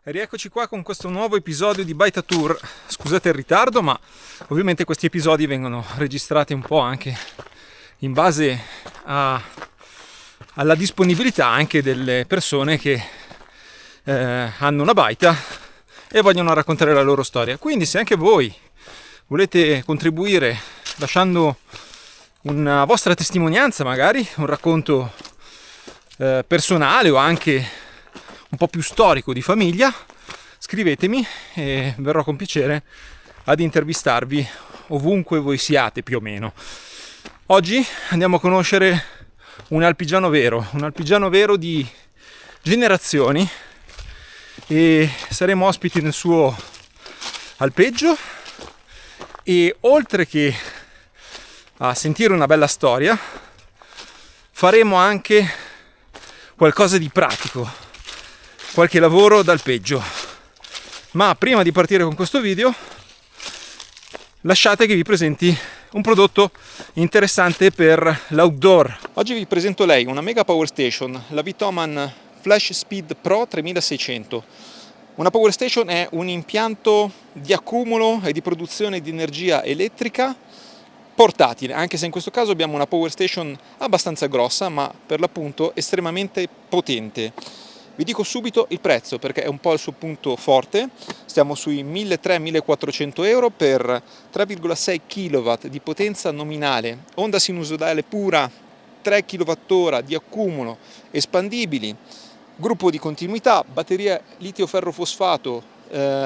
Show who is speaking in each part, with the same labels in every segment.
Speaker 1: Rieccoci qua con questo nuovo episodio di Baita Tour. Scusate il ritardo, ma ovviamente questi episodi vengono registrati un po' anche in base alla disponibilità anche delle persone che hanno una baita e vogliono raccontare la loro storia. Quindi se anche voi volete contribuire lasciando una vostra testimonianza, magari un racconto personale o anche un po' più storico di famiglia, scrivetemi e verrò con piacere ad intervistarvi ovunque voi siate più o meno. Oggi andiamo a conoscere un alpigiano vero di generazioni e saremo ospiti nel suo alpeggio e oltre che a sentire una bella storia faremo anche qualcosa di pratico, qualche lavoro d'alpeggio. Ma prima di partire con questo video lasciate che vi presenti un prodotto interessante per l'outdoor. Oggi vi presento lei, una mega power station, la Vitoman Flash Speed Pro 3600. Una power station è un impianto di accumulo e di produzione di energia elettrica portatile, anche se in questo caso abbiamo una power station abbastanza grossa, ma per l'appunto estremamente potente. Vi dico subito il prezzo perché è un po' il suo punto forte, stiamo sui 1.300-1.400 euro per 3,6 kW di potenza nominale, onda sinusodale pura, 3 kWh di accumulo, espandibili, gruppo di continuità, batteria litio-ferro-fosfato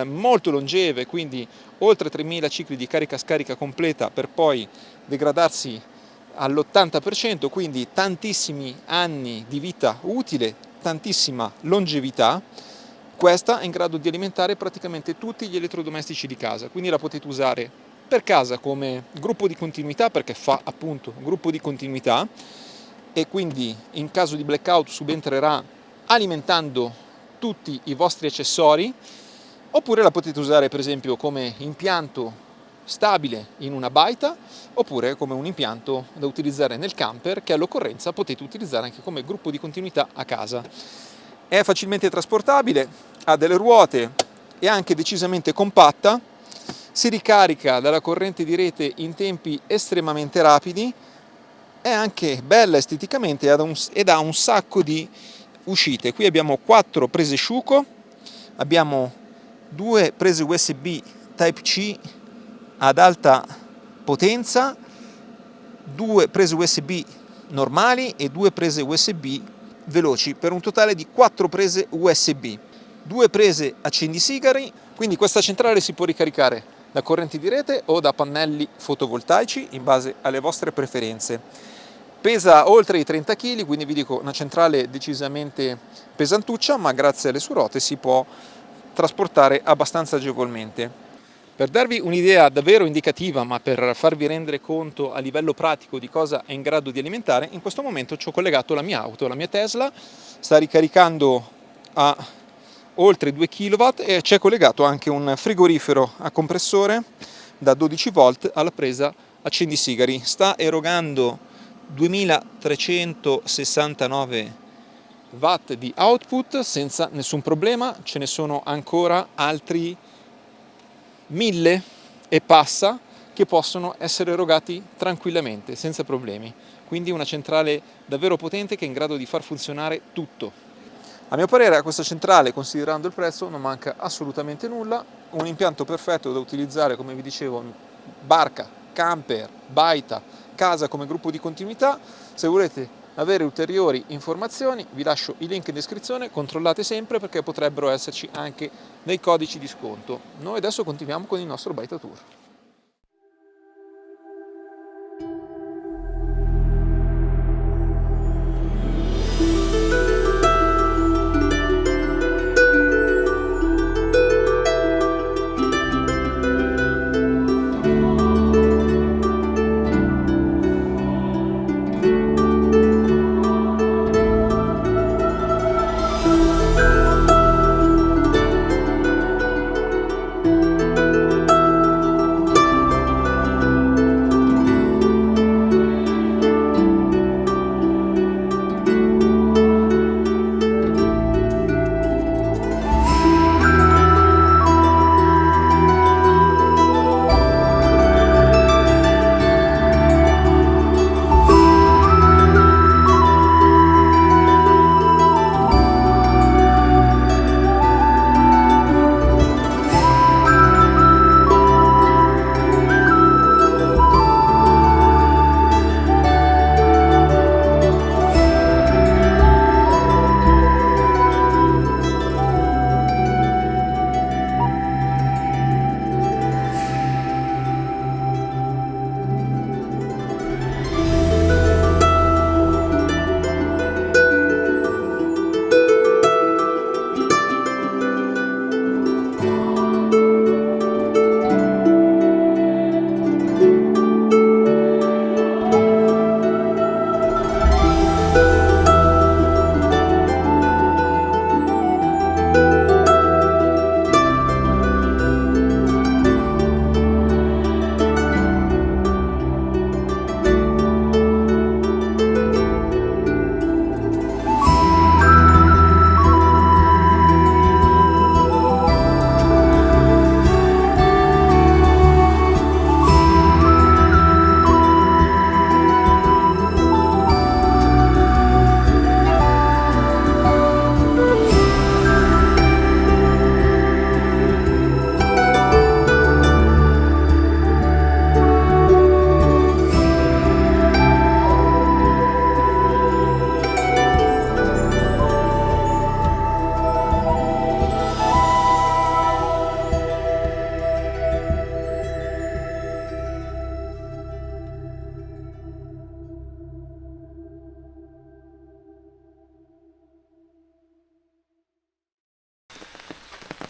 Speaker 1: molto longeve, quindi oltre 3.000 cicli di carica-scarica completa per poi degradarsi all'80%, quindi tantissimi anni di vita utile, tantissima longevità. Questa è in grado di alimentare praticamente tutti gli elettrodomestici di casa, quindi la potete usare per casa come gruppo di continuità perché fa appunto gruppo di continuità e quindi in caso di blackout subentrerà alimentando tutti i vostri accessori, oppure la potete usare per esempio come impianto stabile in una baita oppure come un impianto da utilizzare nel camper che all'occorrenza potete utilizzare anche come gruppo di continuità a casa. È facilmente trasportabile, ha delle ruote, è anche decisamente compatta, si ricarica dalla corrente di rete in tempi estremamente rapidi, è anche bella esteticamente ed ha un sacco di uscite. Qui abbiamo 4 prese Schuko, abbiamo 2 prese USB Type-C ad alta potenza, 2 prese USB normali e 2 prese USB veloci, per un totale di 4 prese USB, 2 prese accendisigari, quindi questa centrale si può ricaricare da correnti di rete o da pannelli fotovoltaici in base alle vostre preferenze. Pesa oltre i 30 kg, quindi vi dico una centrale decisamente pesantuccia, ma grazie alle sue ruote si può trasportare abbastanza agevolmente. Per darvi un'idea davvero indicativa, ma per farvi rendere conto a livello pratico di cosa è in grado di alimentare, in questo momento ci ho collegato la mia auto, la mia Tesla, sta ricaricando a oltre 2 kW e c'è collegato anche un frigorifero a compressore da 12 volt alla presa accendisigari. Sta erogando 2369 watt di output senza nessun problema, ce ne sono ancora altri 1000 e passa che possono essere erogati tranquillamente, senza problemi. Quindi una centrale davvero potente che è in grado di far funzionare tutto. A mio parere a questa centrale, considerando il prezzo, non manca assolutamente nulla. Un impianto perfetto da utilizzare, come vi dicevo, barca, camper, baita, casa come gruppo di continuità. Se volete avere ulteriori informazioni vi lascio i link in descrizione, controllate sempre perché potrebbero esserci anche dei codici di sconto. Noi adesso continuiamo con il nostro Baita Tour.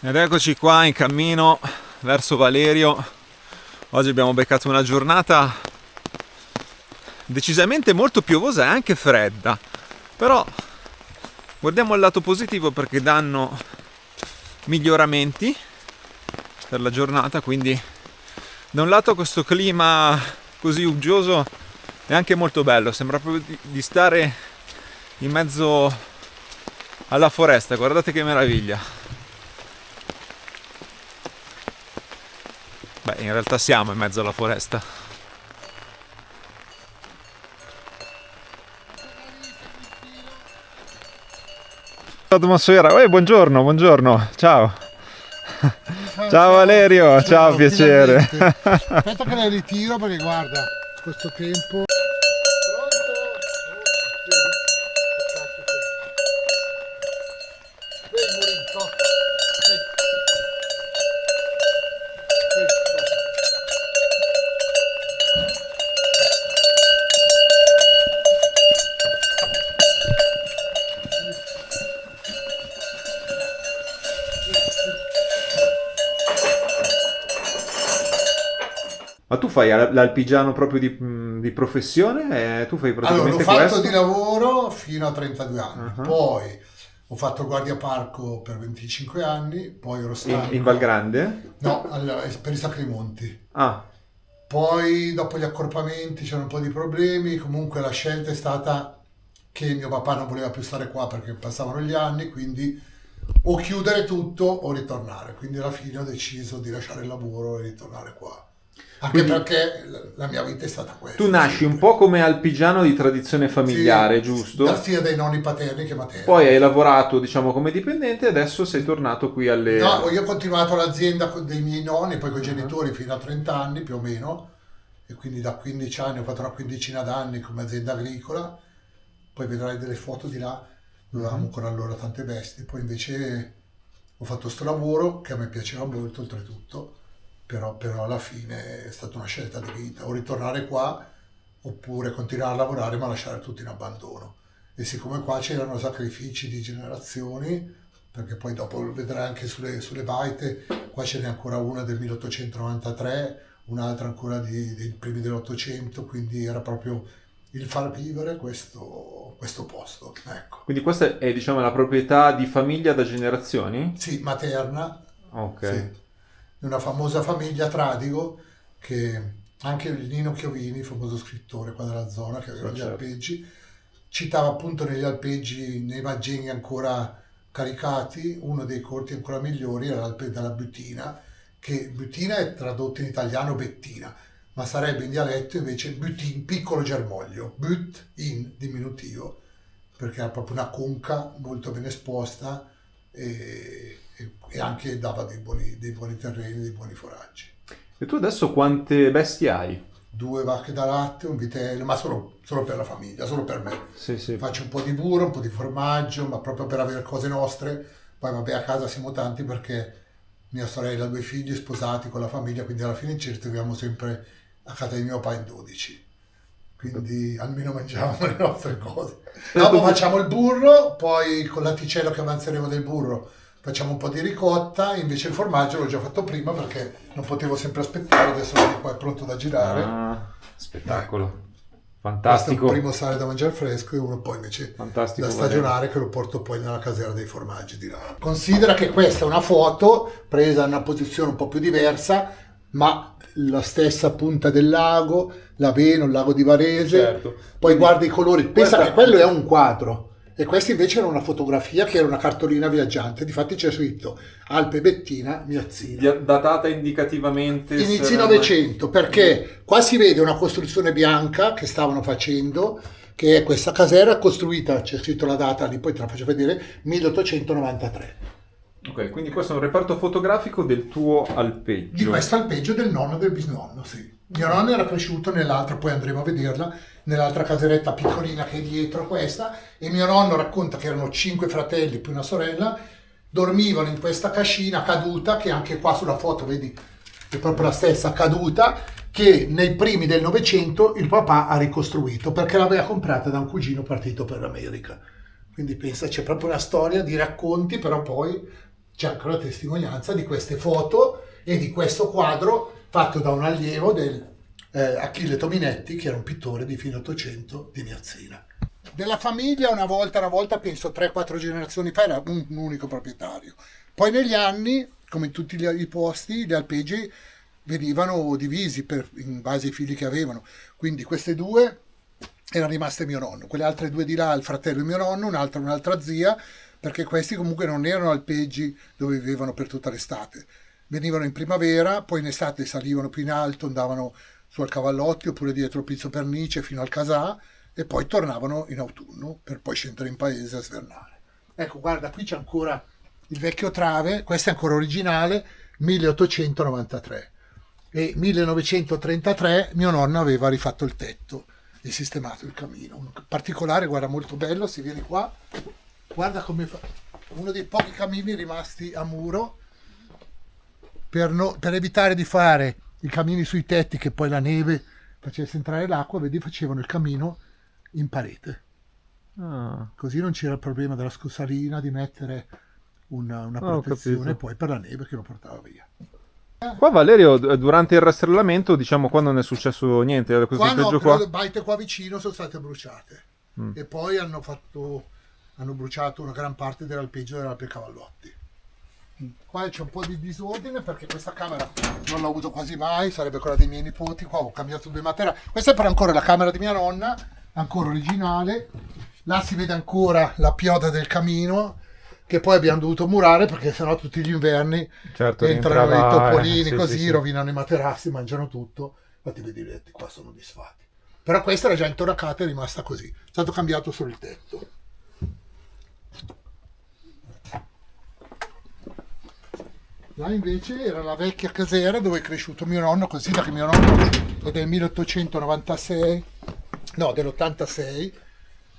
Speaker 1: Ed eccoci qua in cammino verso Valerio. Oggi abbiamo beccato una giornata decisamente molto piovosa e anche fredda, però guardiamo il lato positivo perché danno miglioramenti per la giornata, quindi da un lato questo clima così uggioso è anche molto bello, sembra proprio di stare in mezzo alla foresta, guardate che meraviglia. Beh, in realtà siamo in mezzo alla foresta. L'atmosfera. Buongiorno, buongiorno. Ciao. Ciao Valerio, ciao, piacere.
Speaker 2: Aspetta che le ritiro perché guarda, questo tempo.
Speaker 1: Ma tu fai l'alpigiano proprio di professione? Tu fai
Speaker 2: Allora, l'ho
Speaker 1: praticamente
Speaker 2: fatto
Speaker 1: questo?
Speaker 2: di lavoro fino a 32 anni,
Speaker 1: Uh-huh.
Speaker 2: poi ho fatto il guardiaparco per 25 anni, poi ero stanco.
Speaker 1: In Val Grande?
Speaker 2: No, per i Sacrimonti.
Speaker 1: Ah,
Speaker 2: Poi dopo gli accorpamenti c'erano un po' di problemi, comunque la scelta è stata che mio papà non voleva più stare qua perché passavano gli anni, quindi o chiudere tutto o ritornare. Quindi alla fine ho deciso di lasciare il lavoro e ritornare qua. Anche
Speaker 1: Quindi
Speaker 2: perché la mia vita è stata questa.
Speaker 1: tu nasci un
Speaker 2: sempre.
Speaker 1: po' come alpigiano di tradizione familiare,
Speaker 2: Sì,
Speaker 1: giusto?
Speaker 2: sia dai nonni paterni che materni.
Speaker 1: Poi hai lavorato, diciamo, come dipendente e adesso sei tornato qui alle...
Speaker 2: No, io ho continuato l'azienda dei miei nonni, poi con i
Speaker 1: Uh-huh.
Speaker 2: genitori fino a 30 anni più o meno, e quindi da 15 anni ho fatto una quindicina d'anni come azienda agricola, poi vedrai delle foto di là, dove avevamo ancora allora tante bestie, poi invece ho fatto sto lavoro che a me piaceva molto oltretutto, però alla fine è stata una scelta di vita, o ritornare qua oppure continuare a lavorare ma lasciare tutto in abbandono. E siccome qua c'erano sacrifici di generazioni, perché poi dopo lo vedrai anche sulle baite, qua ce n'è ancora una del 1893, un'altra ancora dei primi dell'Ottocento, quindi era proprio il far vivere questo posto. Ecco.
Speaker 1: Quindi questa è, diciamo, la proprietà di famiglia da generazioni?
Speaker 2: Sì, materna,
Speaker 1: Ok.
Speaker 2: sì, di una famosa famiglia Tradigo, che anche il Nino Chiovini, il famoso scrittore qua della zona, che aveva gli
Speaker 1: Certo.
Speaker 2: alpeggi, citava appunto negli alpeggi, nei Maggeni ancora caricati, uno dei corti ancora migliori era l'Alpe della Butina, che Butina è tradotto in italiano Bettina, ma sarebbe in dialetto invece Butin, piccolo germoglio, But in diminutivo, perché era proprio una conca molto ben esposta e anche dava dei buoni terreni, dei buoni foraggi.
Speaker 1: E tu adesso quante bestie hai?
Speaker 2: 2 vacche da latte, un vitello, ma solo per la famiglia, solo per me.
Speaker 1: Sì, sì.
Speaker 2: Faccio un po' di burro, un po' di formaggio, ma proprio per avere cose nostre. Poi vabbè, a casa siamo tanti perché mia sorella ha 2 figli sposati con la famiglia, quindi alla fine ci ritroviamo sempre a casa di mio papà in 12. Quindi almeno mangiamo le nostre cose. Dopo facciamo il burro, poi con l'atticello che avanzeremo del burro facciamo un po' di ricotta, invece il formaggio l'ho già fatto prima perché non potevo sempre aspettare, adesso qua è pronto da girare.
Speaker 1: Ah, spettacolo.
Speaker 2: Questo è
Speaker 1: Fantastico.
Speaker 2: un primo sale da mangiare fresco e uno poi invece
Speaker 1: Fantastico,
Speaker 2: da stagionare che lo porto poi nella casera dei formaggi di là. Considera che questa è una foto presa in una posizione un po' più diversa, ma la stessa punta del lago, l'Aveno, il lago di Varese,
Speaker 1: Certo.
Speaker 2: poi guarda i colori, pensa
Speaker 1: Questa-
Speaker 2: che quello è un quadro. E questa invece era una fotografia che era una cartolina viaggiante, difatti c'è scritto Alpe Bettina, mia zia.
Speaker 1: Datata indicativamente.
Speaker 2: Inizi Novecento, perché qua si vede una costruzione bianca che stavano facendo, che è questa casera costruita, c'è scritto la data lì, poi te la faccio vedere, 1893.
Speaker 1: Ok, quindi questo è un reperto fotografico del tuo alpeggio.
Speaker 2: Di questo alpeggio del nonno e del bisnonno, sì. Mio nonno era cresciuto nell'altra, poi andremo a vederla, nell'altra caseretta piccolina che è dietro questa, e mio nonno racconta che erano 5 fratelli più una sorella, dormivano in questa cascina caduta, che anche qua sulla foto vedi è proprio la stessa caduta, che nei primi del Novecento il papà ha ricostruito, perché l'aveva comprata da un cugino partito per l'America. Quindi pensa, c'è proprio una storia di racconti, però poi c'è ancora testimonianza di queste foto e di questo quadro fatto da un allievo del Achille Tominetti, che era un pittore di fine 800 di Miazzina. Della famiglia una volta, penso 3-4 generazioni fa, era un unico proprietario. Poi negli anni, come in tutti i posti, gli alpeggi venivano divisi in base ai figli che avevano. Quindi queste due erano rimaste mio nonno, quelle altre due di là il fratello di mio nonno, un'altra zia, perché questi comunque non erano alpeggi dove vivevano per tutta l'estate. Venivano in primavera, poi in estate salivano più in alto, andavano su al Cavallotti oppure dietro il Pizzo Pernice fino al Casà e poi tornavano in autunno per poi scendere in paese a svernare. Ecco, guarda, qui c'è ancora il vecchio trave, questo è ancora originale, 1893. E 1933 mio nonno aveva rifatto il tetto e sistemato il camino. Un particolare, guarda, molto bello, si viene qua, guarda come fa, uno dei pochi camini rimasti a muro per evitare di fare i camini sui tetti che poi la neve facesse entrare l'acqua, vedi, facevano il camino in parete. Così non c'era il problema della scossalina, di mettere una protezione poi per la neve che lo portava via.
Speaker 1: Qua Valerio, durante il rastrellamento, diciamo, qua non è successo niente, questo alpeggio qua?
Speaker 2: Le baite qua vicino sono state bruciate e poi hanno bruciato una gran parte dell'alpeggio dell'Alpe Cavallotti. Qua c'è un po' di disordine perché questa camera non l'ho avuto quasi mai, sarebbe quella dei miei nipoti. Qua ho cambiato due materiali. Questa è per ancora la camera di mia nonna, ancora originale. Là si vede ancora la pioda del camino che poi abbiamo dovuto murare perché sennò tutti gli inverni entrano i topolini, così rovinano i materassi, mangiano tutto. Infatti vedi, i letti qua sono disfatti. Però questa era già intonacata e è rimasta così. È stato cambiato solo il tetto. Là invece era la vecchia casera dove è cresciuto mio nonno, considera che mio nonno è del 1896, no, dell'86,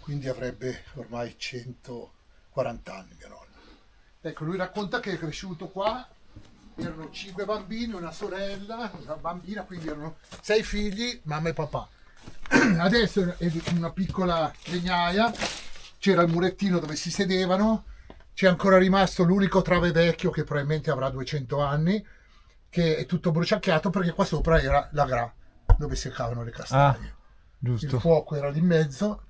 Speaker 2: quindi avrebbe ormai 140 anni mio nonno. Ecco, lui racconta che è cresciuto qua, erano 5 bambini, una sorella, una bambina, quindi erano 6 figli, mamma e papà. Adesso è una piccola legnaia, c'era il murettino dove si sedevano. C'è ancora rimasto l'unico trave vecchio che probabilmente avrà 200 anni, che è tutto bruciacchiato perché qua sopra era la gra, dove seccavano le castagne.
Speaker 1: Giusto.
Speaker 2: Il fuoco era lì in mezzo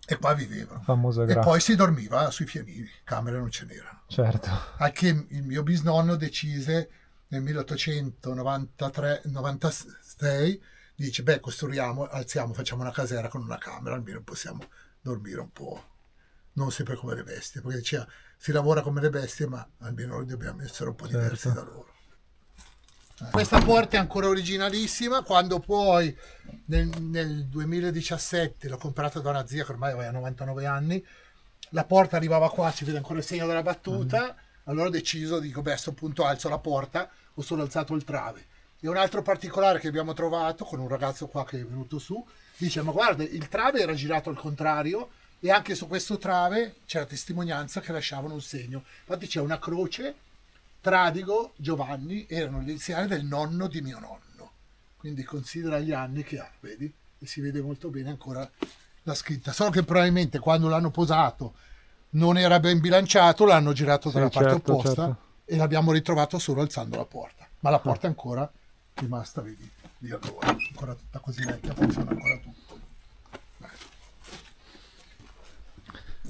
Speaker 2: e qua vivevano.
Speaker 1: Famosa gra.
Speaker 2: E poi si dormiva sui fienili, camere non ce n'erano.
Speaker 1: Certo.
Speaker 2: Anche il mio bisnonno decise nel 1893-96, dice, beh, costruiamo, alziamo, facciamo una casera con una camera, almeno possiamo dormire un po'. Non sempre come le bestie, perché diceva si lavora come le bestie, ma almeno noi dobbiamo essere un po' diversi da loro. Questa porta è ancora originalissima. Quando poi nel 2017 l'ho comprata da una zia che ormai aveva 99 anni, la porta arrivava qua, si vede ancora il segno della battuta, allora ho deciso, dico, beh, a questo punto alzo la porta, ho solo alzato il trave. E un altro particolare che abbiamo trovato con un ragazzo qua che è venuto su, dice, ma guarda, il trave era girato al contrario, e anche su questo trave c'è la testimonianza che lasciavano un segno. Infatti c'è una croce, Tradigo, Giovanni, erano gli iniziali del nonno di mio nonno. Quindi considera gli anni che ha, vedi? E si vede molto bene ancora la scritta. Solo che probabilmente quando l'hanno posato non era ben bilanciato, l'hanno girato dalla parte opposta e l'abbiamo ritrovato solo alzando la porta. Ma la porta è ancora rimasta, vedi, di allora, ancora tutta così vecchia, funziona ancora tutto.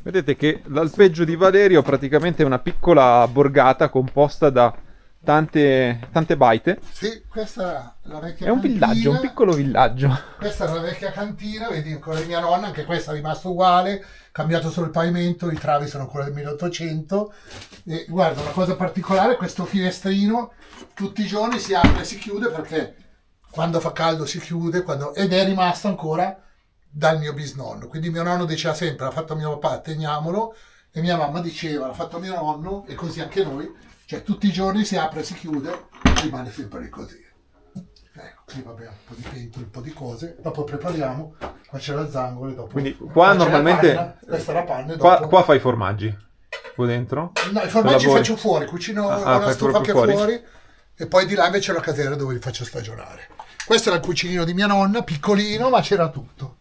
Speaker 1: Vedete che l'alpeggio di Valerio praticamente è una piccola borgata composta da tante baite.
Speaker 2: Sì, questa è la vecchia
Speaker 1: cantina. È un villaggio, un piccolo villaggio.
Speaker 2: Questa è la vecchia cantina, vedi ancora di mia nonna, anche questa è rimasta uguale, cambiato solo il pavimento, i travi sono ancora del 1800. E guarda, una cosa particolare, questo finestrino tutti i giorni si apre e si chiude perché quando fa caldo si chiude, ed è rimasto ancora dal mio bisnonno. Quindi mio nonno diceva sempre, l'ha fatto mio papà, teniamolo, e mia mamma diceva, l'ha fatto mio nonno, e così anche noi, cioè tutti i giorni si apre e si chiude, rimane sempre lì così. Ecco, qui vabbè, un po' di pentole, un po' di cose, dopo prepariamo, qua c'è la zangola e dopo...
Speaker 1: Quindi qua normalmente...
Speaker 2: Panna, questa è la panna e dopo...
Speaker 1: Qua fai i formaggi? Qua dentro?
Speaker 2: No, i formaggi faccio fuori, cucino con la stufa anche fuori, e poi di là invece c'è la casera dove li faccio stagionare. Questo era il cucinino di mia nonna, piccolino, ma c'era tutto.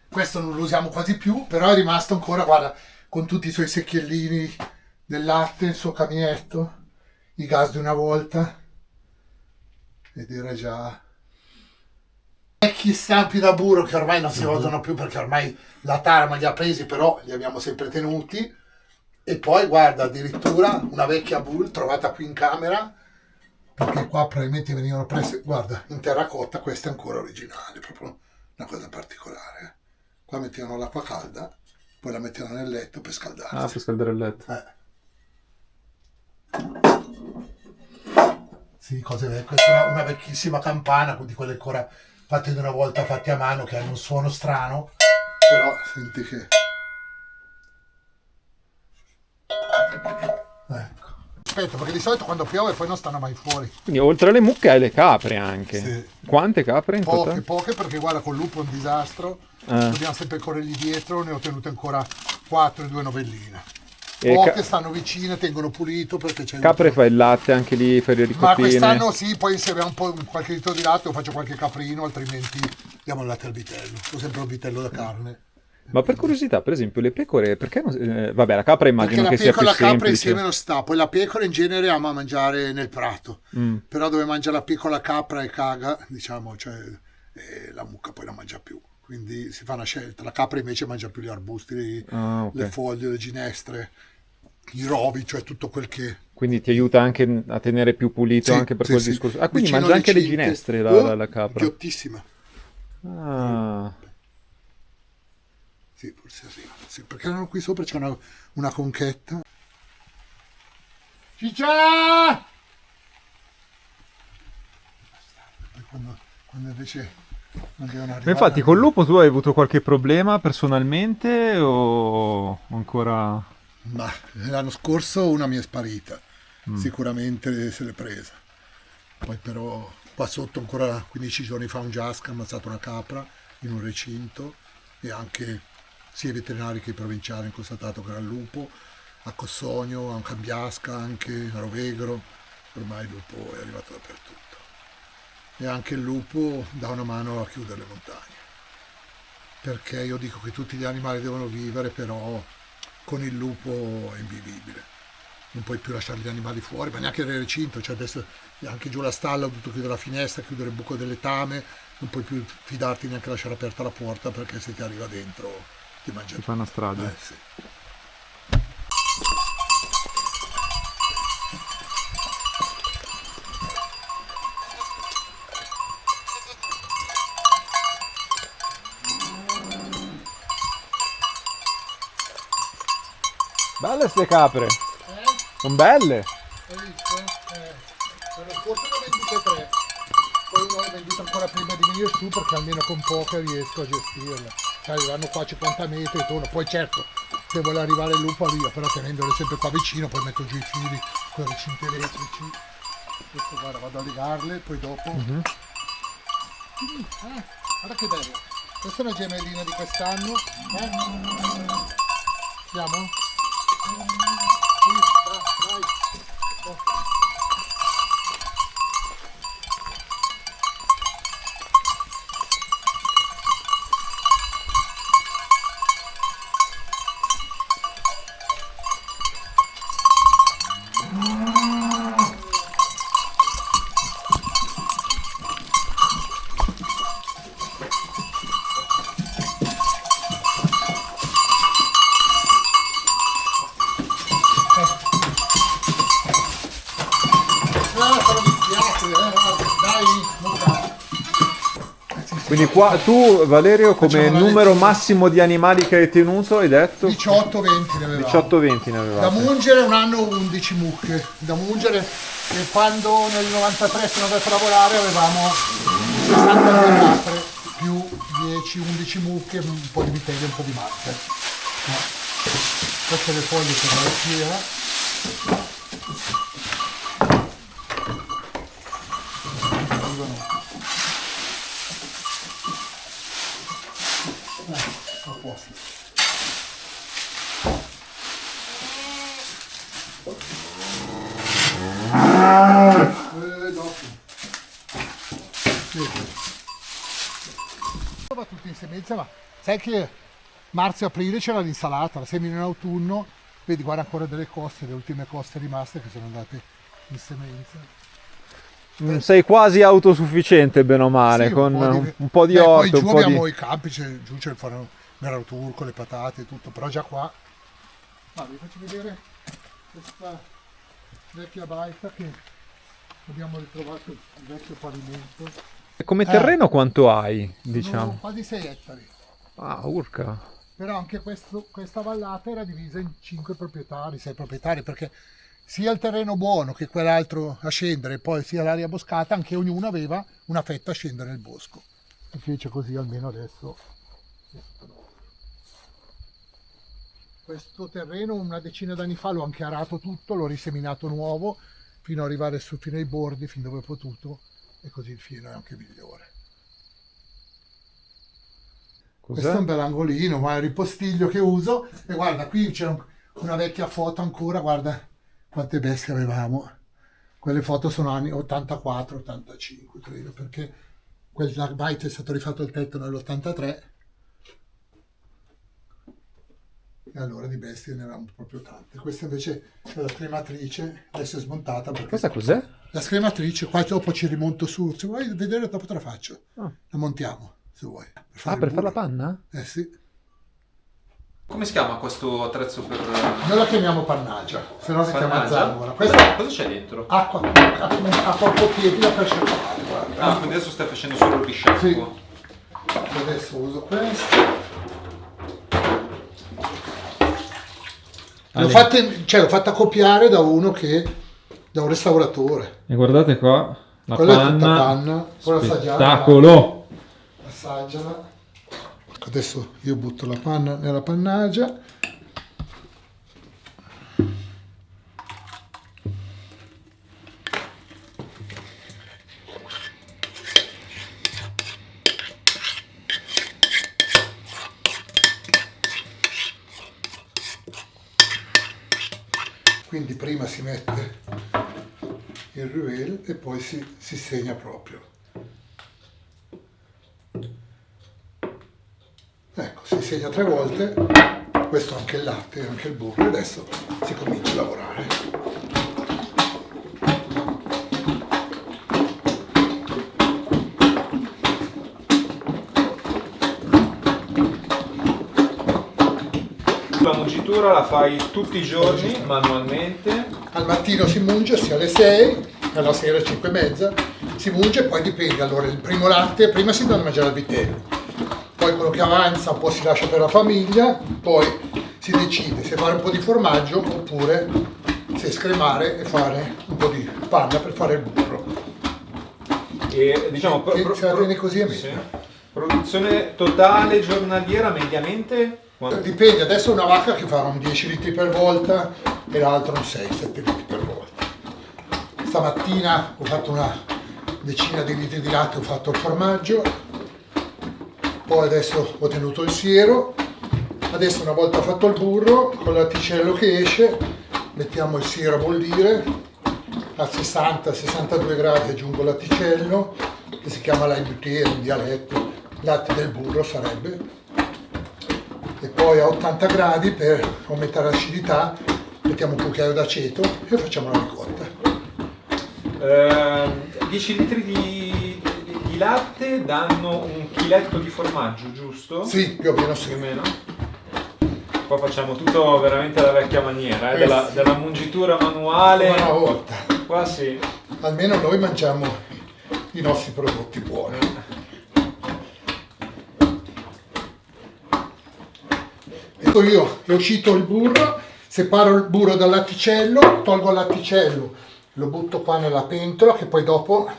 Speaker 2: Questo non lo usiamo quasi più, però è rimasto ancora, guarda, con tutti i suoi secchiellini del latte, il suo caminetto, i gas di una volta, e direi già vecchi stampi da burro che ormai non si usano più perché ormai la Tarma li ha presi, però li abbiamo sempre tenuti. E poi guarda, addirittura una vecchia bull trovata qui in camera, perché qua probabilmente venivano prese, guarda, in terracotta. Questa è ancora originale, proprio una cosa particolare. Qua mettevano l'acqua calda, poi la mettevano nel letto per scaldarsi.
Speaker 1: Ah, per scaldare il letto.
Speaker 2: Sì, cose vecchie. Questa è una vecchissima campana, di quelle ancora fatte di una volta, fatte a mano, che hanno un suono strano. Però senti che... Ecco. Aspetta, perché di solito quando piove poi non stanno mai fuori.
Speaker 1: Quindi oltre alle mucche hai le capre anche.
Speaker 2: Sì.
Speaker 1: Quante capre in
Speaker 2: Poche,
Speaker 1: totale?
Speaker 2: poche, perché guarda, con lupo è un disastro. Dobbiamo sempre corrergli dietro, ne ho tenute ancora 4 e 2 novelline.
Speaker 1: E
Speaker 2: Poche stanno vicine, tengono pulito perché c'è il
Speaker 1: capre
Speaker 2: lupo.
Speaker 1: fai il latte anche lì, fai le
Speaker 2: Ma
Speaker 1: ricottine?
Speaker 2: quest'anno sì, poi se abbiamo un po' qualche litro di latte o faccio qualche caprino, altrimenti diamo il latte al vitello. Ho sempre un vitello da carne.
Speaker 1: Ma per curiosità, per esempio, le pecore, perché non... vabbè, la capra immagino
Speaker 2: Perché
Speaker 1: che sia più
Speaker 2: la capra
Speaker 1: semplice.
Speaker 2: insieme non sta, poi la pecora in genere ama mangiare nel prato, però dove mangia la piccola capra e caga, diciamo, cioè la mucca poi la mangia più, quindi si fa una scelta. La capra invece mangia più gli arbusti,
Speaker 1: Ah, ok.
Speaker 2: le foglie, le ginestre, i rovi, cioè tutto quel che...
Speaker 1: Quindi ti aiuta anche a tenere più pulito
Speaker 2: Sì,
Speaker 1: anche per
Speaker 2: sì,
Speaker 1: quel
Speaker 2: sì.
Speaker 1: discorso. Ah, quindi
Speaker 2: Vicino
Speaker 1: mangia
Speaker 2: alle
Speaker 1: anche le
Speaker 2: cinte.
Speaker 1: ginestre la capra.
Speaker 2: Ghiottissima.
Speaker 1: Ah,
Speaker 2: Sì, forse sì. Sì, perché erano qui sopra, c'è una conchetta. Ciccia! Quando invece non devono
Speaker 1: ma
Speaker 2: arrivare...
Speaker 1: infatti col lupo tu hai avuto qualche problema personalmente o ancora...
Speaker 2: Ma l'anno scorso una mi è sparita, sicuramente se l'è presa. Poi però qua sotto ancora 15 giorni fa un giasca ha ammazzato una capra in un recinto, e anche sia i veterinari che i provinciali hanno constatato che era il lupo. A Cossogno, a Cambiasca, anche a Rovegro, ormai il lupo è arrivato dappertutto. E anche il lupo dà una mano a chiudere le montagne. Perché io dico che tutti gli animali devono vivere, però con il lupo è invivibile. Non puoi più lasciare gli animali fuori, ma neanche nel recinto, cioè adesso anche giù la stalla ho dovuto chiudere la finestra, chiudere il buco del letame, non puoi più fidarti neanche lasciare aperta la porta, perché se ti arriva dentro ti mangia.
Speaker 1: Ti fa una strage.
Speaker 2: Sì.
Speaker 1: Belle ste capre. Sono belle.
Speaker 2: Hai visto? L'anno scorso ne ho vendute 3, poi uno l'ho venduto ancora prima di venire su, perché almeno con poche riesco a gestirla. Cioè, arrivano qua a 50 metri e torno. Poi certo, se vuole arrivare il lupo arriva, però tenendole sempre qua vicino, poi metto giù i fili con le cinte elettrici. Questo, guarda, vado a legarle, poi dopo... Guarda che bello. Questa è una gemellina di quest'anno. Andiamo? Sì, dai.
Speaker 1: Quindi qua tu, Valerio, come
Speaker 2: Facciamo la
Speaker 1: numero
Speaker 2: lettura.
Speaker 1: massimo di animali che hai tenuto, hai detto?
Speaker 2: 18-20 ne avevamo.
Speaker 1: 18-20 ne
Speaker 2: Da
Speaker 1: avevate.
Speaker 2: mungere un anno 11 mucche. Da mungere, e quando nel 93 sono andato a lavorare avevamo 62 capre, più 10-11 mucche, un po' di vitelli e un po' di macchie. Queste le foglie per la fiera. A posto. Dopo. Va tutti in semenza, ma sai che marzo e aprile c'era l'insalata, la semina in autunno, Vedi, guarda ancora delle coste, le ultime coste rimaste che sono andate in semenza.
Speaker 1: Sei quasi autosufficiente, bene o male,
Speaker 2: Sì,
Speaker 1: con un po' di orto.
Speaker 2: Poi giù
Speaker 1: un po'
Speaker 2: abbiamo
Speaker 1: di...
Speaker 2: i campi, giù c'è il meraturco, le patate, tutto, però già qua. Vi faccio vedere questa vecchia baita che abbiamo ritrovato il vecchio pavimento.
Speaker 1: Come terreno quanto hai, diciamo?
Speaker 2: Sono quasi 6 ettari.
Speaker 1: Ah, urca.
Speaker 2: Però anche questa vallata era divisa in 5 proprietari, 6 proprietari, perché sia il terreno buono che quell'altro a scendere, poi sia l'area boscata, anche ognuno aveva una fetta a scendere nel bosco. Si fece così almeno adesso. Questo terreno una decina d'anni fa l'ho anche arato tutto, l'ho riseminato nuovo, fino ad arrivare fino ai bordi, fin dove ho potuto, e così il fieno è anche migliore. Questo è un bel angolino, ma è il ripostiglio che uso, e guarda, qui c'è una vecchia foto ancora, guarda quante bestie avevamo. Quelle foto sono anni 84-85, credo, perché quel baita è stato rifatto il tetto nell'83, e allora di bestie ne avevamo proprio tante. Questa invece è la scrematrice, adesso è smontata.
Speaker 1: Questa cos'è?
Speaker 2: La scrematrice, qua dopo ci rimonto su, se vuoi vedere dopo te la faccio. La montiamo, se vuoi.
Speaker 1: Per fare la panna?
Speaker 2: Eh sì.
Speaker 1: Come si chiama questo attrezzo per...
Speaker 2: Noi la chiamiamo pannagia, se no si chiama zangola.
Speaker 1: Cosa c'è dentro?
Speaker 2: Acqua un po' tiepida per sciacquare, guarda.
Speaker 1: Ah, quindi adesso stai facendo solo il risciacquo.
Speaker 2: Sì. Adesso uso questo. L'ho fatta copiare da un restauratore.
Speaker 1: E guardate qua, la
Speaker 2: Quella è tutta
Speaker 1: panna,
Speaker 2: panna. Poi
Speaker 1: spettacolo!
Speaker 2: Assaggiala. Adesso io butto la panna nella pannagia. Quindi prima si mette il ruel e poi si segna proprio. Ecco, si segna 3 volte, questo anche il latte, anche il burro, e adesso si comincia a lavorare.
Speaker 1: La mungitura la fai tutti i giorni, manualmente?
Speaker 2: Al mattino si munge, sia alle 6, alla sera alle 5 e mezza, si munge, poi dipende, allora il primo latte, prima si dà da mangiare al vitello, poi quello che avanza un po' si lascia per la famiglia, poi si decide se fare un po' di formaggio oppure se scremare e fare un po' di panna per fare il burro.
Speaker 1: E diciamo,
Speaker 2: se la tieni così è meglio.
Speaker 1: Sì. Produzione totale giornaliera mediamente?
Speaker 2: Dipende, adesso è una vacca che fa un 10 litri per volta e l'altra un 6-7 litri per volta. Stamattina ho fatto una decina di litri di latte, ho fatto il formaggio, poi adesso ho tenuto il siero, adesso una volta fatto il burro, con il latticello che esce, mettiamo il siero a bollire, a 60-62 gradi aggiungo il latticello, che si chiama lait butter in dialetto, latte del burro sarebbe, e poi a 80 gradi per aumentare l'acidità mettiamo un cucchiaio d'aceto e facciamo la ricotta.
Speaker 1: 10 litri di latte danno un chiletto di formaggio, giusto?
Speaker 2: Sì, più o meno sì.
Speaker 1: Più o meno. Qua facciamo tutto veramente alla vecchia maniera, della mungitura manuale.
Speaker 2: Una volta.
Speaker 1: Qua sì.
Speaker 2: Almeno noi mangiamo i nostri prodotti buoni. Ecco, io è uscito il burro, separo il burro dal latticello, tolgo il latticello, lo butto qua nella pentola che poi dopo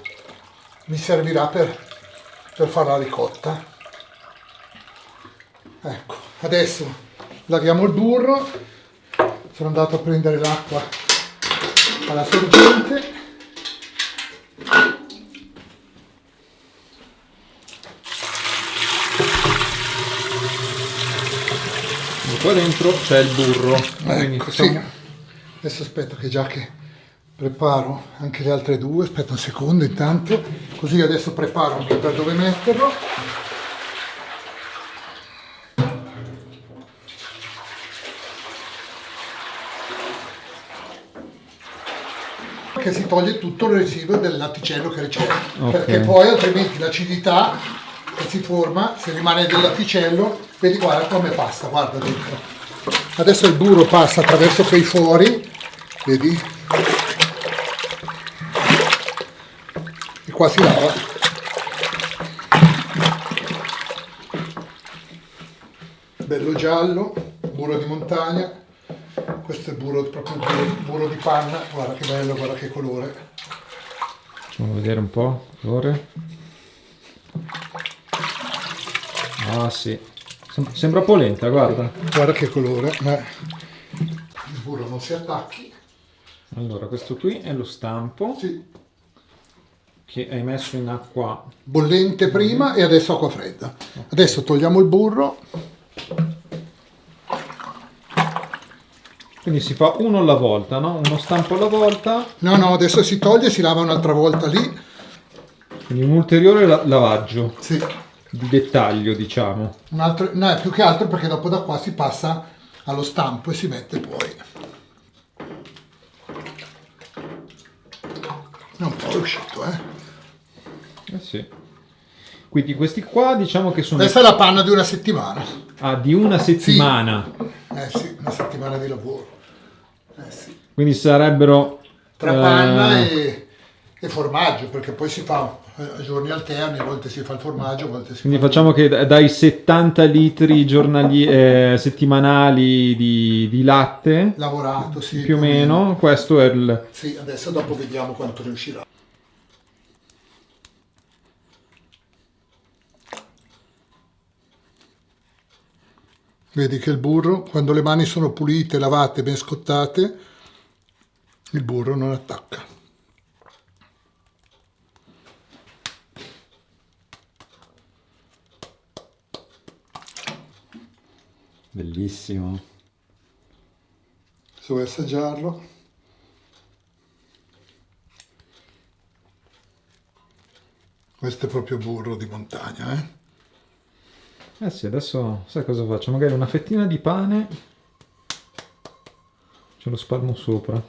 Speaker 2: mi servirà per fare la ricotta. Ecco, adesso laviamo il burro, sono andato a prendere l'acqua alla sorgente.
Speaker 1: Qua dentro c'è il burro.
Speaker 2: Ecco, sì. Adesso aspetta che preparo anche le altre due, aspetta un secondo intanto, così adesso preparo anche per dove metterlo. che si toglie tutto il residuo del latticello che c'è,
Speaker 3: Ok.
Speaker 2: perché poi altrimenti l'acidità che si forma, se rimane del latticello, vedi guarda come passa, guarda dentro. Adesso il burro passa attraverso quei fori, vedi? E qua si lava. Bello giallo, burro di montagna. Questo è burro, proprio burro di panna, guarda che bello, guarda che colore.
Speaker 3: Facciamo vedere un po' il colore. Ah sì, sembra polenta, guarda.
Speaker 2: Guarda che colore, ma il burro non si attacchi.
Speaker 3: Allora, questo qui è lo stampo
Speaker 2: Sì.
Speaker 3: che hai messo in acqua.
Speaker 2: Bollente prima e adesso acqua fredda. Adesso togliamo il burro.
Speaker 3: Quindi si fa uno alla volta, no? Uno stampo alla volta,
Speaker 2: No, adesso si toglie e si lava un'altra volta lì.
Speaker 3: quindi un ulteriore lavaggio
Speaker 2: Sì.
Speaker 3: di dettaglio, diciamo.
Speaker 2: Un altro, no, più che altro perché dopo da qua si passa allo stampo e si mette poi. È un po' è uscito,
Speaker 3: Eh sì. Quindi questi qua diciamo che sono
Speaker 2: Questa è la panna di una settimana.
Speaker 3: di una settimana.
Speaker 2: Sì, una settimana di lavoro. Sì.
Speaker 3: Quindi sarebbero
Speaker 2: Tra panna e formaggio, perché poi si fa a giorni alterni, a volte si fa il formaggio, a volte si
Speaker 3: quindi
Speaker 2: fa...
Speaker 3: facciamo che dai 70 litri settimanali di latte,
Speaker 2: lavorato, sì.
Speaker 3: più o meno, questo è il...
Speaker 2: Sì, adesso dopo vediamo quanto ne uscirà. Vedi che il burro, quando le mani sono pulite, lavate, ben scottate, il burro non attacca.
Speaker 3: Bellissimo.
Speaker 2: Se vuoi assaggiarlo. Questo è proprio burro di montagna, eh?
Speaker 3: Eh sì, adesso sai cosa faccio? Magari una fettina di pane, ce lo spalmo sopra.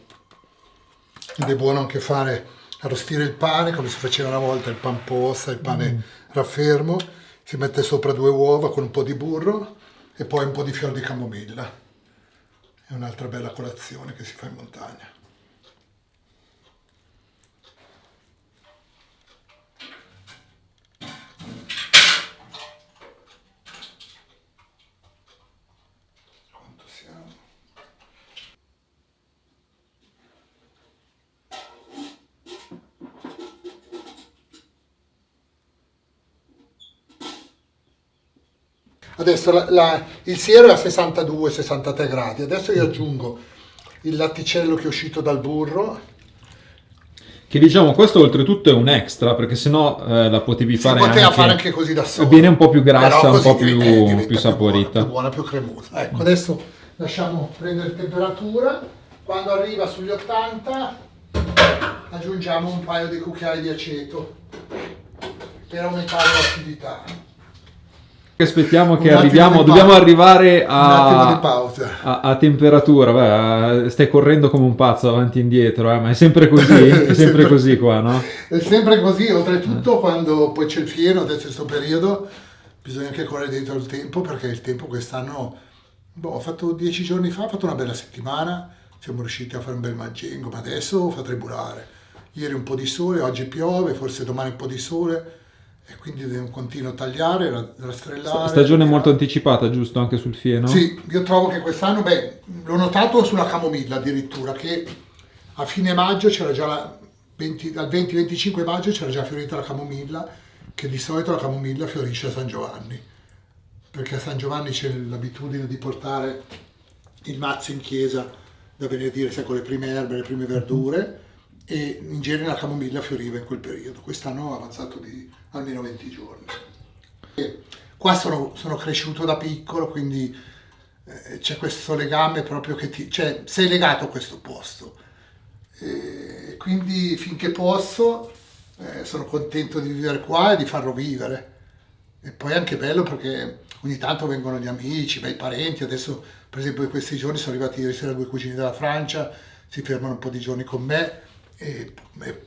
Speaker 2: Ed è buono anche fare, arrostire il pane come si faceva una volta, il pan posta, il pane raffermo, si mette sopra 2 uova con un po' di burro e poi un po' di fior di camomilla. È un'altra bella colazione che si fa in montagna. Quanto siamo? Adesso il siero è a 62-63 gradi, adesso io aggiungo il latticello che è uscito dal burro.
Speaker 3: Che diciamo, questo oltretutto è un extra, perché sennò la potevi
Speaker 2: Si
Speaker 3: fare
Speaker 2: poteva
Speaker 3: anche...
Speaker 2: fare anche così da solo.
Speaker 3: Viene un po' più grassa,
Speaker 2: Però
Speaker 3: un
Speaker 2: così
Speaker 3: po' più
Speaker 2: diventa
Speaker 3: saporita.
Speaker 2: più buona, più cremosa. Ecco, adesso lasciamo prendere temperatura. Quando arriva sugli 80 aggiungiamo un paio di cucchiai di aceto per aumentare l'acidità.
Speaker 3: Aspettiamo che
Speaker 2: Un attimo
Speaker 3: arriviamo,
Speaker 2: di
Speaker 3: dobbiamo
Speaker 2: pausa.
Speaker 3: arrivare
Speaker 2: Un attimo di pausa.
Speaker 3: a temperatura. Beh, stai correndo come un pazzo avanti e indietro, ma è sempre così, è sempre così qua, no?
Speaker 2: È sempre così, oltretutto quando poi c'è il fieno, adesso in questo periodo, bisogna anche correre dentro il tempo, perché il tempo quest'anno, ho fatto 10 giorni fa, ho fatto una bella settimana, siamo riusciti a fare un bel mangengo, ma adesso fa tremolare. Ieri un po' di sole, oggi piove, forse domani un po' di sole, e quindi devo continuo a tagliare, rastrellare.
Speaker 3: Stagione molto anticipata, giusto, anche sul fieno?
Speaker 2: Sì, io trovo che quest'anno, l'ho notato sulla camomilla addirittura, che a fine maggio c'era già dal 20-25 maggio c'era già fiorita la camomilla, che di solito la camomilla fiorisce a San Giovanni, perché a San Giovanni c'è l'abitudine di portare il mazzo in chiesa da benedire, sai, con le prime erbe, le prime verdure, e in genere la camomilla fioriva in quel periodo. Quest'anno ho avanzato di almeno 20 giorni. E qua sono cresciuto da piccolo, quindi c'è questo legame proprio che cioè, sei legato a questo posto. E quindi finché posso sono contento di vivere qua e di farlo vivere. E poi è anche bello perché ogni tanto vengono gli amici, bei parenti. Adesso per esempio in questi giorni sono arrivati ieri sera 2 cugini dalla Francia, si fermano un po' di giorni con me E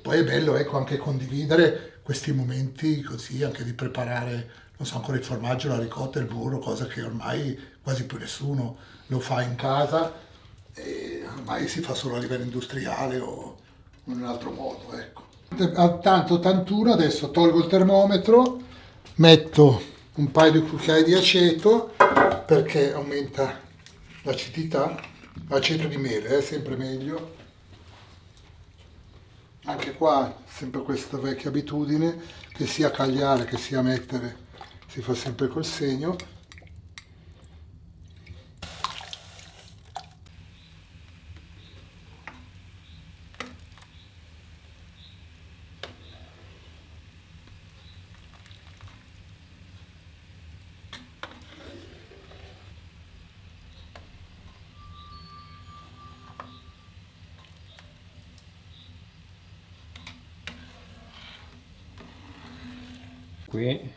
Speaker 2: poi è bello, ecco, anche condividere questi momenti così, anche di preparare, non so, ancora il formaggio, la ricotta, il burro, cosa che ormai quasi più nessuno lo fa in casa e ormai si fa solo a livello industriale o in un altro modo, ecco. A tanto 81 adesso tolgo il termometro, metto un paio di cucchiai di aceto perché aumenta l'acidità, aceto di mele, è sempre meglio. Anche qua sempre questa vecchia abitudine che sia cagliare che sia mettere si fa sempre col segno.
Speaker 3: Qui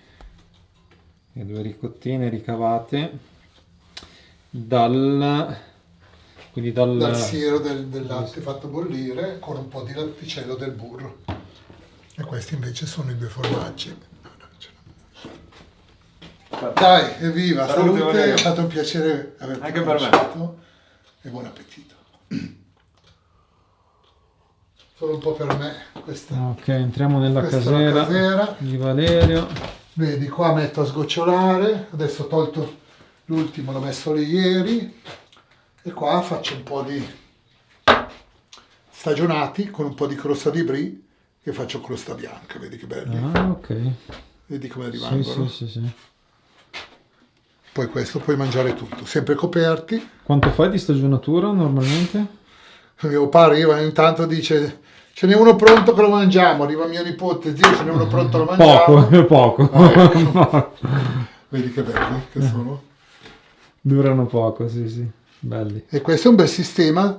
Speaker 3: le due ricottine ricavate dal
Speaker 2: Siero del latte fatto bollire con un po' di latticello del burro. E questi invece sono i due formaggi. Dai, evviva, salute, è stato un piacere averti
Speaker 3: Anche per me.
Speaker 2: conosciuto e buon appetito. Solo un po' per me questa.
Speaker 3: Ok, entriamo nella
Speaker 2: Questa è la casera.
Speaker 3: di Valerio.
Speaker 2: Vedi, qua metto a sgocciolare, adesso ho tolto l'ultimo, l'ho messo lì ieri, e qua faccio un po' di stagionati con un po' di crosta di brie, che faccio crosta bianca, vedi che belli,
Speaker 3: Ah, ok.
Speaker 2: vedi come
Speaker 3: Sì,
Speaker 2: rimangono.
Speaker 3: sì.
Speaker 2: Poi questo puoi mangiare tutto, sempre coperti.
Speaker 3: Quanto fai di stagionatura normalmente?
Speaker 2: Mio padre arriva intanto dice, ce n'è uno pronto che lo mangiamo, arriva mio nipote, zio, ce n'è uno pronto lo mangiamo.
Speaker 3: Poco.
Speaker 2: Ecco. Vedi che belli che sono.
Speaker 3: Durano poco, sì. Belli.
Speaker 2: E questo è un bel sistema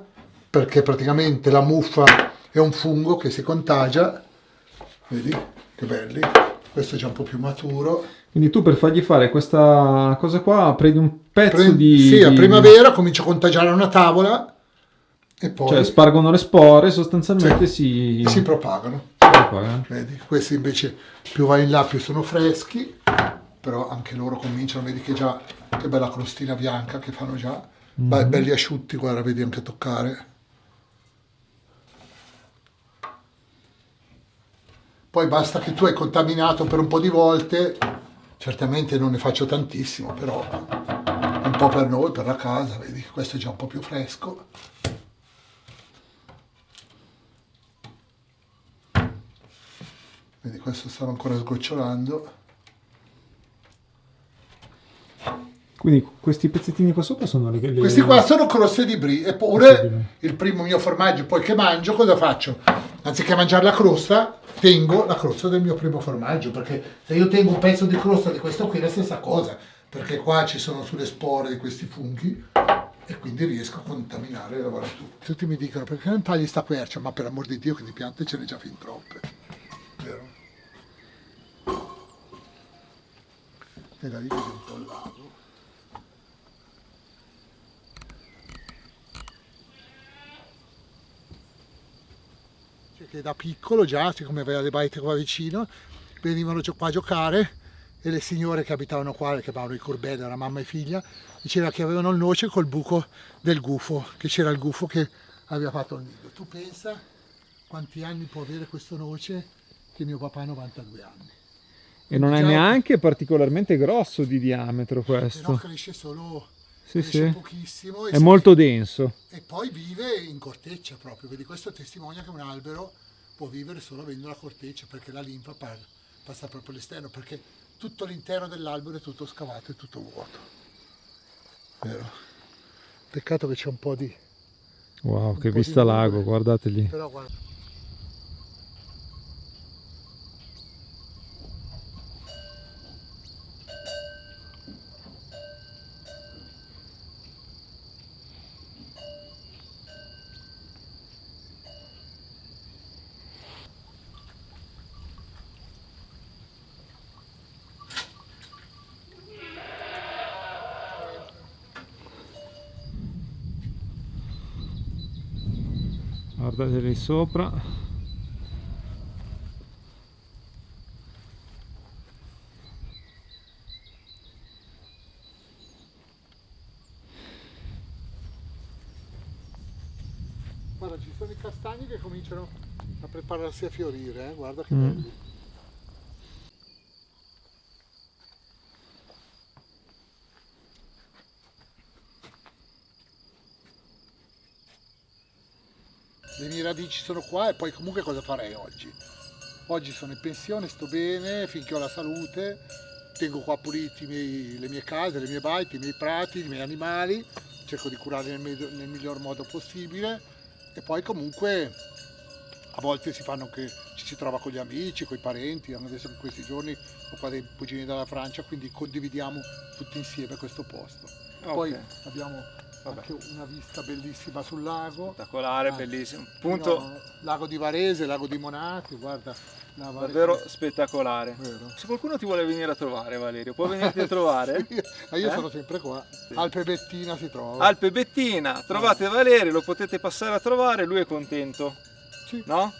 Speaker 2: perché praticamente la muffa è un fungo che si contagia, vedi che belli, questo è già un po' più maturo.
Speaker 3: Quindi tu per fargli fare questa cosa qua prendi un pezzo
Speaker 2: Sì, a primavera comincio a contagiare una tavola e poi
Speaker 3: Cioè spargono le spore, sostanzialmente si
Speaker 2: si propagano.
Speaker 3: propagano.
Speaker 2: Vedi, questi invece più vai in là più sono freschi, però anche loro cominciano, vedi che già, che bella crostina bianca che fanno già, belli asciutti, guarda, vedi anche toccare. Poi basta che tu hai contaminato per un po' di volte, certamente non ne faccio tantissimo, però un po' per noi, per la casa, vedi, questo è già un po' più fresco. Vedi, questo stava ancora sgocciolando.
Speaker 3: Quindi questi pezzettini qua sopra sono le...
Speaker 2: Questi qua sono croste di brie, eppure il primo mio formaggio, poi che mangio, cosa faccio? Anziché mangiare la crosta, tengo la crosta del mio primo formaggio, perché se io tengo un pezzo di crosta di questo qui è la stessa cosa, perché qua ci sono sulle spore di questi funghi e quindi riesco a contaminare e lavorare tutto. Tutti mi dicono, perché non tagli sta quercia? Ma per l'amor di Dio che di piante ce n'è già fin troppe, vero? E da lì vedi un po' il lago. Che da piccolo già, siccome aveva le baite qua vicino, venivano qua a giocare e le signore che abitavano qua, che chiamavano i corbelli, era mamma e figlia, diceva che avevano il noce col buco del gufo, che c'era il gufo che aveva fatto il nido. Tu pensa quanti anni può avere questo noce, che mio papà ha 92 anni.
Speaker 3: E non è
Speaker 2: Già-
Speaker 3: neanche particolarmente grosso di diametro
Speaker 2: Però
Speaker 3: questo.
Speaker 2: cresce solo,
Speaker 3: Sì,
Speaker 2: cresce
Speaker 3: sì.
Speaker 2: pochissimo
Speaker 3: È molto denso.
Speaker 2: e poi vive in corteccia proprio, vedi, questo testimonia che un albero può vivere solo avendo la corteccia, perché la linfa passa proprio all'esterno, perché tutto l'interno dell'albero è tutto scavato e tutto vuoto. Vero? Peccato che c'è un po' di...
Speaker 3: Wow, che
Speaker 2: po'
Speaker 3: vista
Speaker 2: di
Speaker 3: lago,
Speaker 2: nuvole.
Speaker 3: guardate lì.
Speaker 2: però guarda.
Speaker 3: guardate lì sopra.
Speaker 2: Guarda, ci sono i castagni che cominciano a prepararsi a fiorire, guarda che belli. Le mie radici sono qua e poi comunque cosa farei oggi? Oggi sono in pensione, sto bene, finché ho la salute, tengo qua puliti le mie case, le mie baite, i miei prati, i miei animali, cerco di curarli nel miglior modo possibile e poi comunque a volte ci si trova con gli amici, con i parenti, adesso in questi giorni ho qua dei cugini dalla Francia, quindi condividiamo tutti insieme questo posto.
Speaker 1: Ok.
Speaker 2: Poi abbiamo anche una vista bellissima sul lago.
Speaker 1: Spettacolare, bellissimo. Punto
Speaker 2: Lago di Varese, lago di Monati, guarda.
Speaker 1: davvero spettacolare.
Speaker 2: Vero.
Speaker 1: Se qualcuno ti vuole venire a trovare, Valerio, può venirti a trovare?
Speaker 2: Sì, ma io sono sempre qua.
Speaker 1: Sì.
Speaker 2: Alpe Bettina si trova.
Speaker 1: Alpe Bettina, trovate Valerio, lo potete passare a trovare, lui è contento,
Speaker 2: Sì,
Speaker 1: no?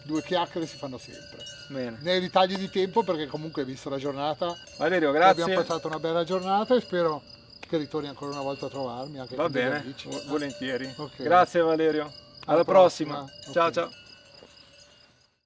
Speaker 2: 2 chiacchiere si fanno sempre.
Speaker 1: Bene.
Speaker 2: Nei ritagli di tempo perché comunque visto la giornata
Speaker 1: Valerio, grazie.
Speaker 2: abbiamo passato una bella giornata e spero che ritorni ancora una volta a trovarmi anche
Speaker 1: Va
Speaker 2: con degli
Speaker 1: bene,
Speaker 2: amici.
Speaker 1: volentieri.
Speaker 2: Ok.
Speaker 1: Grazie Valerio. Alla prossima.
Speaker 2: prossima.
Speaker 1: Ciao
Speaker 2: Ok.
Speaker 1: ciao.